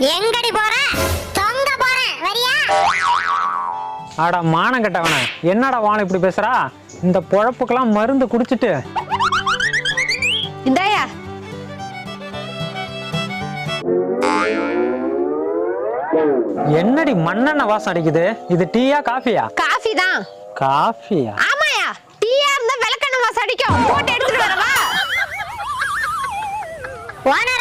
எங்கடி போற? தொங்க போறேன், வரியா? ஆடா மானம் கட்டவன, என்னடா வாழை இப்படி பேசுறா? இந்த பொழப்புக்கெல்லாம் மருந்து குடிச்சிட்டு இந்தாயா. என்னடி மண்ணெண்ணெய் வாசம் அடிக்குது? இது டீயா காஃபியா? காஃபி தான். காஃபியா? ஆமாயா, டீயா இருந்தா விளக்கெண்ணெய் வாசம் அடிக்கும். போட்டு எடுத்துட்டு வரவா? ஓனர்